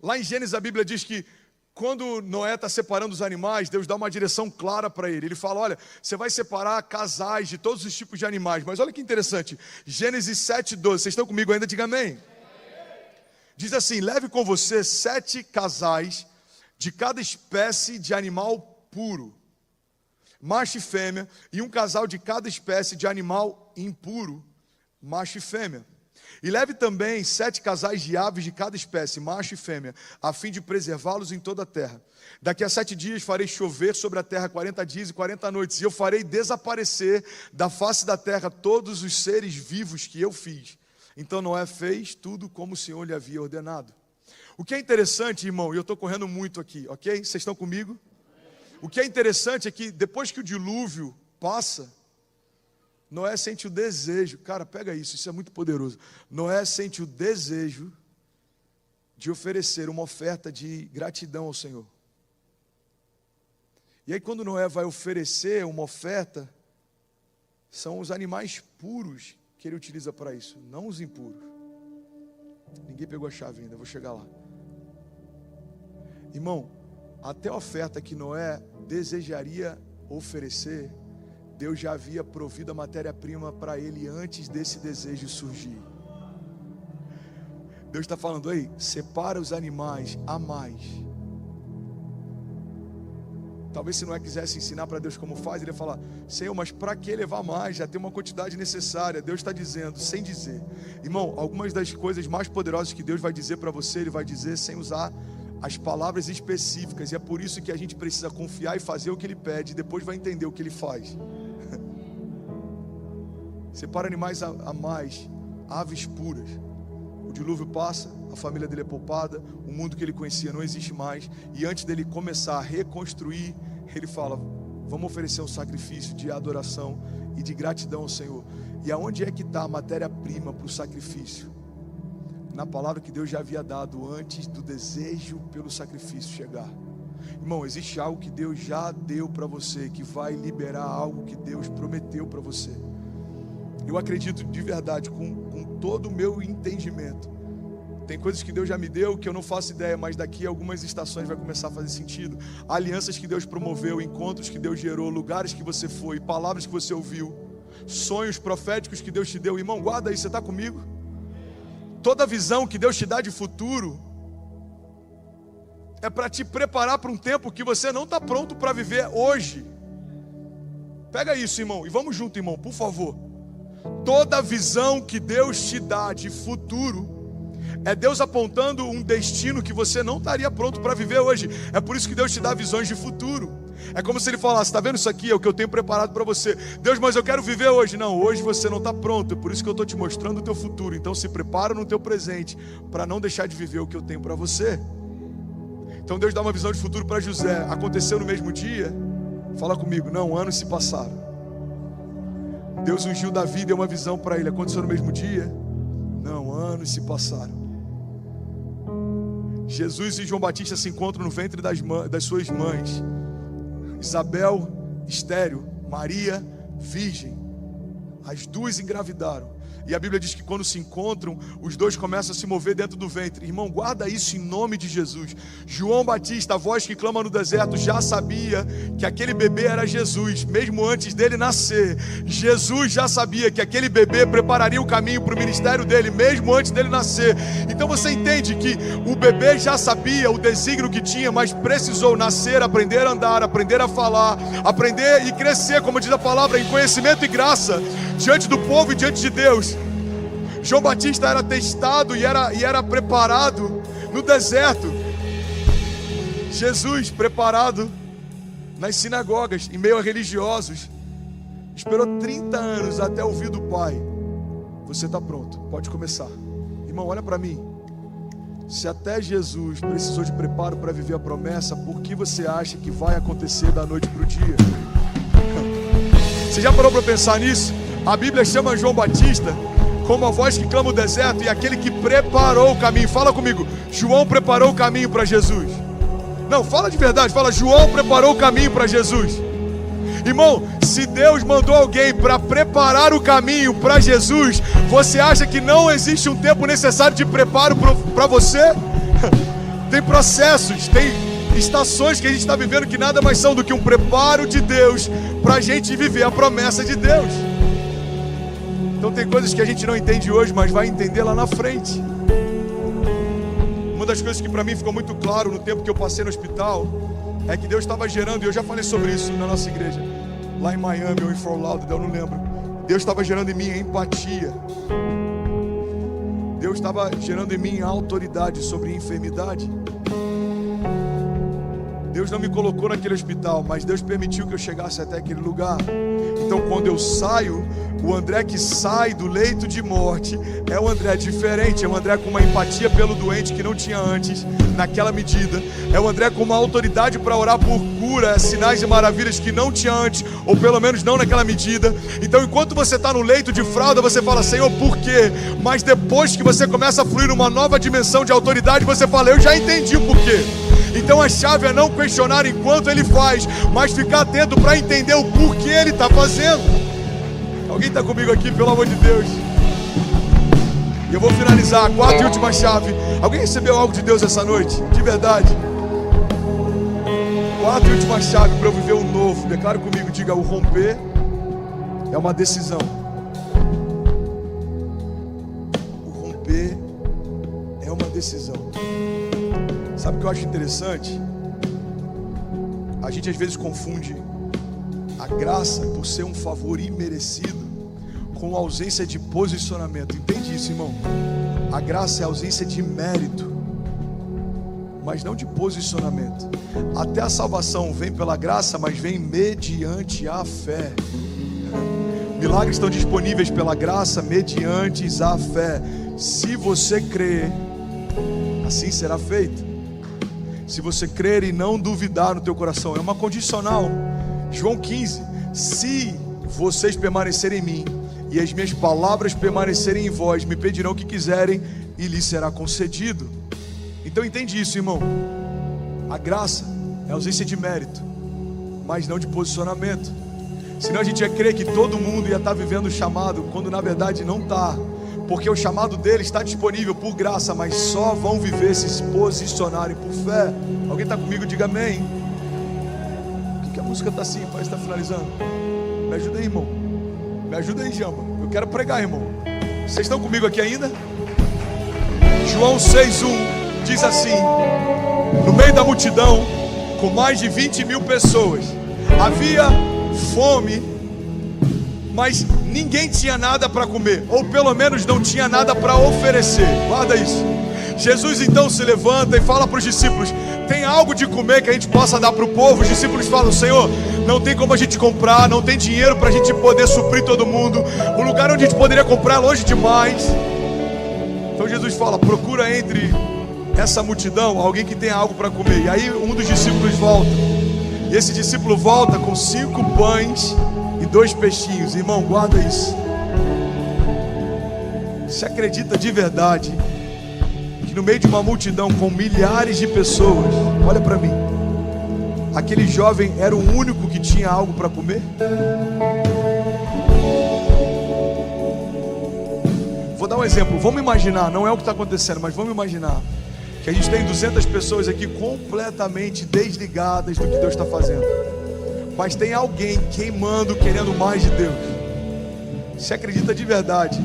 Lá em Gênesis a Bíblia diz que quando Noé está separando os animais, Deus dá uma direção clara para ele. Ele fala, olha, você vai separar casais de todos os tipos de animais. Mas olha que interessante, Gênesis 7:12, vocês estão comigo ainda? Diga amém. Diz assim, leve com você 7 casais de cada espécie de animal puro, macho e fêmea, e um casal de cada espécie de animal impuro, macho e fêmea. E leve também 7 casais de aves de cada espécie, macho e fêmea, a fim de preservá-los em toda a terra. Daqui a 7 dias farei chover sobre a terra 40 dias e 40 noites, e eu farei desaparecer da face da terra todos os seres vivos que eu fiz. Então Noé fez tudo como o Senhor lhe havia ordenado. O que é interessante, irmão, e eu estou correndo muito aqui, ok? Vocês estão comigo? O que é interessante é que depois que o dilúvio passa, Noé sente o desejo, cara, pega isso é muito poderoso. Noé sente o desejo de oferecer uma oferta de gratidão ao Senhor. E aí quando Noé vai oferecer uma oferta, são os animais puros que ele utiliza para isso, não os impuros. Ninguém pegou a chave ainda, vou chegar lá. Irmão, até a oferta que Noé desejaria oferecer, Deus já havia provido a matéria-prima para ele antes desse desejo surgir. Deus está falando aí, separa os animais a mais. Talvez se Noé quisesse ensinar para Deus como faz, ele ia falar, Senhor, mas para que levar mais? Já tem uma quantidade necessária. Deus está dizendo, sem dizer. Irmão, algumas das coisas mais poderosas que Deus vai dizer para você, Ele vai dizer sem usar as palavras específicas. E é por isso que a gente precisa confiar e fazer o que Ele pede, e depois vai entender o que Ele faz. Separa animais a mais, aves puras. O dilúvio passa, a família dele é poupada, o mundo que ele conhecia não existe mais, e antes dele começar a reconstruir, ele fala, vamos oferecer um sacrifício de adoração e de gratidão ao Senhor. E aonde é que está a matéria-prima para o sacrifício? Na palavra que Deus já havia dado antes do desejo pelo sacrifício chegar. Irmão, existe algo que Deus já deu para você, que vai liberar algo que Deus prometeu para você. Eu acredito de verdade, com todo o meu entendimento. Tem coisas que Deus já me deu que eu não faço ideia, mas daqui a algumas estações vai começar a fazer sentido. Alianças que Deus promoveu, encontros que Deus gerou, lugares que você foi, palavras que você ouviu, sonhos proféticos que Deus te deu. Irmão, guarda aí, você está comigo? Toda visão que Deus te dá de futuro é para te preparar para um tempo que você não está pronto para viver hoje. Pega isso, irmão, e vamos junto, irmão, por favor. Toda visão que Deus te dá de futuro é Deus apontando um destino que você não estaria pronto para viver hoje. É por isso que Deus te dá visões de futuro. É como se Ele falasse, está vendo isso aqui? É o que eu tenho preparado para você. Deus, mas eu quero viver hoje. Não, hoje você não está pronto. É por isso que eu estou te mostrando o teu futuro. Então se prepara no teu presente para não deixar de viver o que eu tenho para você. Então Deus dá uma visão de futuro para José. Aconteceu no mesmo dia? Fala comigo. Não, anos se passaram. Deus ungiu Davi e deu uma visão para ele. Aconteceu no mesmo dia? Não, anos se passaram. Jesus e João Batista se encontram no ventre das suas mães. Isabel, estéril, Maria, virgem. As duas engravidaram. E a Bíblia diz que quando se encontram, os dois começam a se mover dentro do ventre. Irmão, guarda isso em nome de Jesus. João Batista, a voz que clama no deserto, já sabia que aquele bebê era Jesus, mesmo antes dele nascer. Jesus já sabia que aquele bebê prepararia o caminho para o ministério dele, mesmo antes dele nascer. Então você entende que o bebê já sabia o desígnio que tinha, mas precisou nascer, aprender a andar, aprender a falar, aprender e crescer, como diz a palavra, em conhecimento e graça, diante do povo e diante de Deus. João Batista era testado e era preparado no deserto. Jesus, preparado nas sinagogas, em meio a religiosos, esperou 30 anos até ouvir do Pai: você está pronto, pode começar. Irmão, olha para mim. Se até Jesus precisou de preparo para viver a promessa, por que você acha que vai acontecer da noite para o dia? Você já parou para pensar nisso? A Bíblia chama João Batista como a voz que clama o deserto e aquele que preparou o caminho. Fala comigo, João preparou o caminho para Jesus. Não, fala de verdade, fala, João preparou o caminho para Jesus. Irmão, se Deus mandou alguém para preparar o caminho para Jesus, você acha que não existe um tempo necessário de preparo para você? Tem processos, tem estações que a gente está vivendo que nada mais são do que um preparo de Deus para a gente viver a promessa de Deus. Então tem coisas que a gente não entende hoje, mas vai entender lá na frente. Uma das coisas que para mim ficou muito claro no tempo que eu passei no hospital é que Deus estava gerando, e eu já falei sobre isso na nossa igreja, lá em Miami ou em Fort Lauderdale, eu não lembro. Deus estava gerando em mim empatia. Deus estava gerando em mim autoridade sobre a enfermidade. Deus não me colocou naquele hospital, mas Deus permitiu que eu chegasse até aquele lugar. Então quando eu saio, o André que sai do leito de morte é um André diferente, é um André com uma empatia pelo doente que não tinha antes, naquela medida. É um André com uma autoridade para orar por cura, sinais e maravilhas que não tinha antes, ou pelo menos não naquela medida. Então enquanto você está no leito de fralda, você fala, Senhor, por quê? Mas depois que você começa a fluir numa nova dimensão de autoridade, você fala, eu já entendi o porquê. Então a chave é não questionar enquanto Ele faz, mas ficar atento para entender o porquê Ele está fazendo. Alguém está comigo aqui, pelo amor de Deus? E eu vou finalizar, a quarta e última chave. Alguém recebeu algo de Deus essa noite? De verdade? Quarta e última chave para eu viver o novo. Declare comigo, diga, o romper é uma decisão. O romper é uma decisão. Sabe o que eu acho interessante? A gente às vezes confunde a graça por ser um favor imerecido com ausência de posicionamento. Entende isso, irmão? A graça é a ausência de mérito, mas não de posicionamento. Até a salvação vem pela graça, mas vem mediante a fé. Milagres estão disponíveis pela graça mediante a fé. Se você crer, assim será feito. Se você crer e não duvidar no teu coração, é uma condicional. João 15, se vocês permanecerem em mim e as minhas palavras permanecerem em vós, me pedirão o que quiserem e lhes será concedido. Então entende isso, irmão. A graça é a ausência de mérito, mas não de posicionamento. Senão a gente ia crer que todo mundo ia estar vivendo o chamado, quando na verdade não está. Porque o chamado dele está disponível por graça, mas só vão viver se posicionarem por fé. Alguém está comigo? Diga amém. Por que a música está assim? Parece que está finalizando. Me ajuda aí, irmão. Me ajuda aí, Jamba. Eu quero pregar, irmão. Vocês estão comigo aqui ainda? João 6:1 diz assim: no meio da multidão, com mais de 20 mil pessoas, havia fome, mas ninguém tinha nada para comer, ou pelo menos não tinha nada para oferecer. Guarda isso. Jesus então se levanta e fala para os discípulos: tem algo de comer que a gente possa dar para o povo? Os discípulos falam: Senhor, não tem como a gente comprar, não tem dinheiro para a gente poder suprir todo mundo, o lugar onde a gente poderia comprar é longe demais. Então Jesus fala: procura entre essa multidão alguém que tenha algo para comer. E aí um dos discípulos volta, e esse discípulo volta com 5 pães e 2 peixinhos. Irmão, guarda isso. Você acredita de verdade que no meio de uma multidão com milhares de pessoas, olha para mim, aquele jovem era o único que tinha algo para comer? Vou dar um exemplo. Vamos imaginar, não é o que está acontecendo, mas vamos imaginar que a gente tem 200 pessoas aqui completamente desligadas do que Deus está fazendo, mas tem alguém queimando, querendo mais de Deus. Você acredita de verdade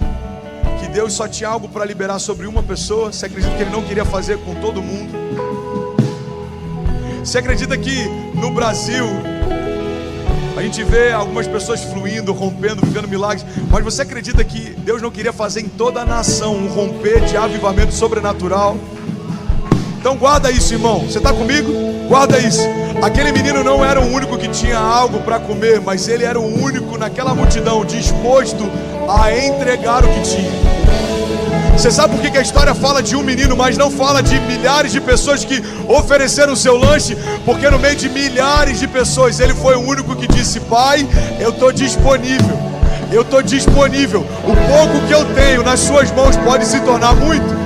que Deus só tinha algo para liberar sobre uma pessoa? Você acredita que Ele não queria fazer com todo mundo? Você acredita que no Brasil a gente vê algumas pessoas fluindo, rompendo, vivendo milagres, mas você acredita que Deus não queria fazer em toda a nação um romper de avivamento sobrenatural? Então guarda isso, irmão. Você está comigo? Guarda isso. Aquele menino não era o único que tinha algo para comer, mas ele era o único naquela multidão disposto a entregar o que tinha. Você sabe por que a história fala de um menino, mas não fala de milhares de pessoas que ofereceram o seu lanche? Porque no meio de milhares de pessoas, ele foi o único que disse: Pai, eu estou disponível. Eu estou disponível. O pouco que eu tenho nas suas mãos pode se tornar muito.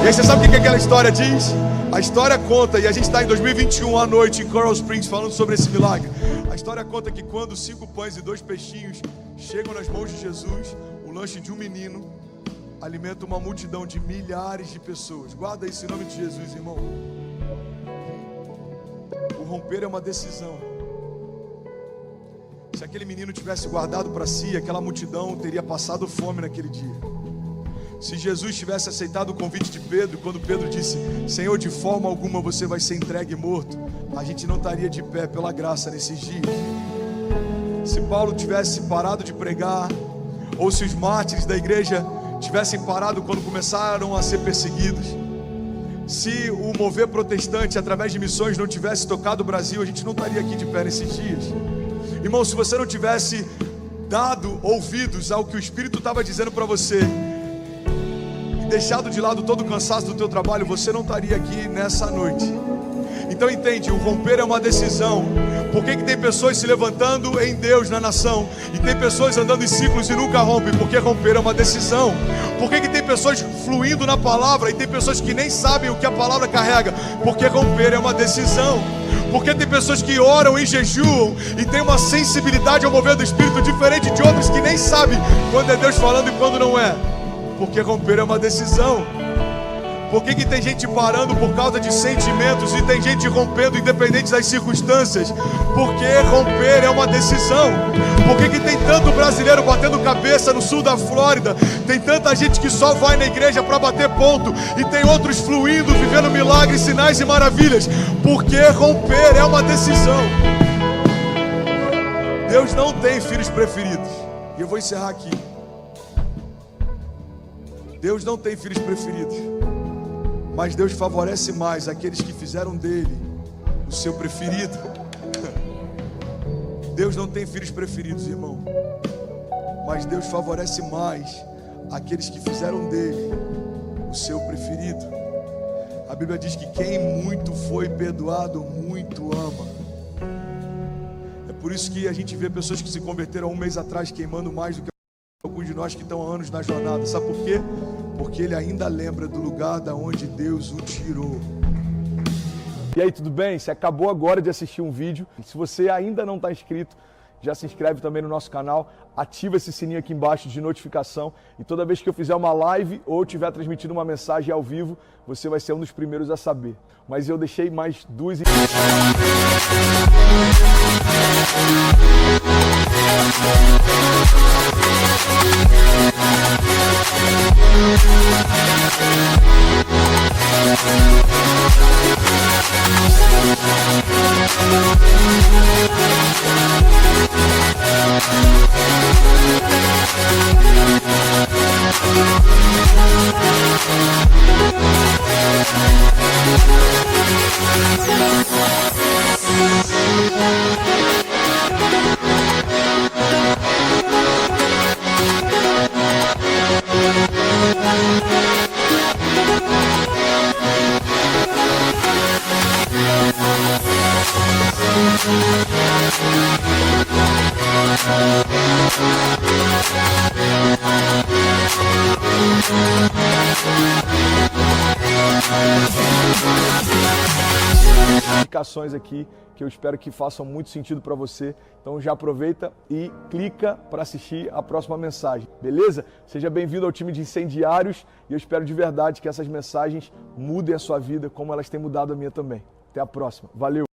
E aí você sabe o que aquela história diz? A história conta, e a gente está em 2021 à noite em Coral Springs falando sobre esse milagre. A história conta que quando 5 pães e 2 peixinhos chegam nas mãos de Jesus, o lanche de um menino alimenta uma multidão de milhares de pessoas. Guarda isso em nome de Jesus, irmão. romper é uma decisão. Se aquele menino tivesse guardado para si, aquela multidão teria passado fome naquele dia. Se Jesus tivesse aceitado o convite de Pedro, quando Pedro disse: Senhor, de forma alguma você vai ser entregue e morto, a gente não estaria de pé pela graça nesses dias. Se Paulo tivesse parado de pregar, ou se os mártires da igreja tivessem parado quando começaram a ser perseguidos, se o mover protestante através de missões não tivesse tocado o Brasil, a gente não estaria aqui de pé nesses dias. Irmão, se você não tivesse dado ouvidos ao que o Espírito estava dizendo para você, e deixado de lado todo o cansaço do teu trabalho, você não estaria aqui nessa noite. Então entende, o romper é uma decisão. Por que tem pessoas se levantando em Deus na nação e tem pessoas andando em ciclos e nunca rompem? Porque romper é uma decisão. Por que tem pessoas fluindo na palavra e tem pessoas que nem sabem o que a palavra carrega? Porque romper é uma decisão. Porque tem pessoas que oram e jejuam e tem uma sensibilidade ao mover do Espírito diferente de outros que nem sabem quando é Deus falando e quando não é. Porque romper é uma decisão. Por que tem gente parando por causa de sentimentos e tem gente rompendo independente das circunstâncias? Porque romper é uma decisão. Por que tem tanto brasileiro batendo cabeça no sul da Flórida? Tem tanta gente que só vai na igreja para bater ponto e tem outros fluindo, vivendo milagres, sinais e maravilhas. Porque romper é uma decisão. Deus não tem filhos preferidos. E eu vou encerrar aqui. Deus não tem filhos preferidos, mas Deus favorece mais aqueles que fizeram dele o seu preferido. Deus não tem filhos preferidos, irmão, mas Deus favorece mais aqueles que fizeram dele o seu preferido. A Bíblia diz que quem muito foi perdoado, muito ama. É por isso que a gente vê pessoas que se converteram há um mês atrás queimando mais do que alguns de nós que estão há anos na jornada. Sabe por quê? Porque ele ainda lembra do lugar da onde Deus o tirou. E aí, tudo bem? Você acabou agora de assistir um vídeo. Se você ainda não está inscrito, já se inscreve também no nosso canal, ativa esse sininho aqui embaixo de notificação e toda vez que eu fizer uma live ou estiver transmitindo uma mensagem ao vivo, você vai ser um dos primeiros a saber. Mas eu deixei mais duas... Indicações aqui que eu espero que façam muito sentido para você. Então já aproveita e clica para assistir a próxima mensagem, beleza? Seja bem-vindo ao time de incendiários e eu espero de verdade que essas mensagens mudem a sua vida como elas têm mudado a minha também. Até a próxima. Valeu!